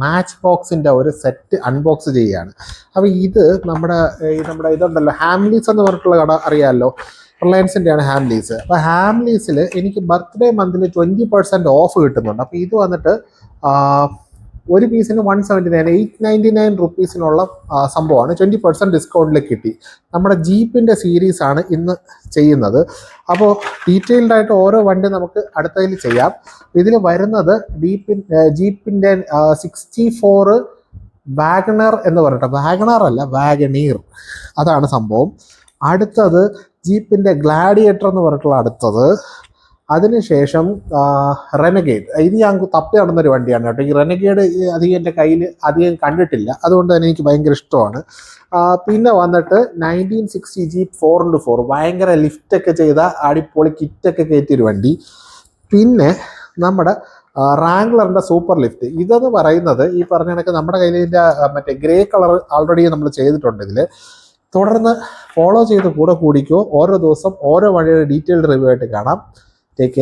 Match ബോക്സിൻ്റെ ഒരു set unbox ചെയ്യുകയാണ്. അപ്പോൾ ഇത് നമ്മുടെ ഇതുണ്ടല്ലോ, ഹാംലീസ് എന്ന് പറഞ്ഞിട്ടുള്ള കട അറിയാമല്ലോ, റിലയൻസിൻ്റെയാണ് ഹാംലീസ്. അപ്പോൾ ഹാംലീസിൽ എനിക്ക് ബർത്ത്ഡേ മന്തിൽ 20% ഓഫ് കിട്ടുന്നുണ്ട്. അപ്പോൾ ഇത് വന്നിട്ട് ഒരു പീസിന് 179, 899 റുപ്പീസിനുള്ള സംഭവമാണ്. 20% ഡിസ്കൗണ്ടിൽ കിട്ടി. നമ്മുടെ ജീപ്പിൻ്റെ സീരീസാണ് ഇന്ന് ചെയ്യുന്നത്. അപ്പോൾ ഡീറ്റെയിൽഡായിട്ട് ഓരോ വണ്ടി നമുക്ക് അടുത്തതിൽ ചെയ്യാം. ഇതിൽ വരുന്നത് ജീപ്പിൻ്റെ 64 വാഗണർ എന്ന് പറഞ്ഞിട്ട്, വാഗണർ അല്ല വാഗണീർ, അതാണ് സംഭവം. അടുത്തത് ജീപ്പിൻ്റെ ഗ്ലാഡിയേറ്റർ എന്ന് പറഞ്ഞിട്ടുള്ള അടുത്തത്. അതിനുശേഷം റെനഗേഡ്, ഇത് ഞാൻ തപ്പി നടന്നൊരു വണ്ടിയാണ് കേട്ടോ. ഈ റെനഗേഡ് അധികം എൻ്റെ കയ്യിൽ അധികം കണ്ടിട്ടില്ല, അതുകൊണ്ട് തന്നെ എനിക്ക് ഭയങ്കര ഇഷ്ടമാണ്. പിന്നെ വന്നിട്ട് 1960 ജീപ്പ് 4x4, ഭയങ്കര ലിഫ്റ്റൊക്കെ ചെയ്ത അടിപൊളി കിറ്റൊക്കെ കയറ്റിയൊരു വണ്ടി. പിന്നെ നമ്മുടെ റാംഗ്ലറിൻ്റെ സൂപ്പർ ലിഫ്റ്റ്. ഇതെന്ന് പറയുന്നത് ഈ പറഞ്ഞ കണക്ക് നമ്മുടെ കയ്യിൽ ഇതിൻ്റെ മറ്റേ ഗ്രേ കളർ ആൾറെഡി നമ്മൾ ചെയ്തിട്ടുണ്ട്. ഇതിൽ തുടർന്ന് ഫോളോ ചെയ്ത് കൂടെ കൂടിക്കോ. ഓരോ ദിവസം ഓരോ വണ്ടിയുടെ ഡീറ്റെയിൽഡ് റിവ്യൂ ആയിട്ട് കാണാം. Take care.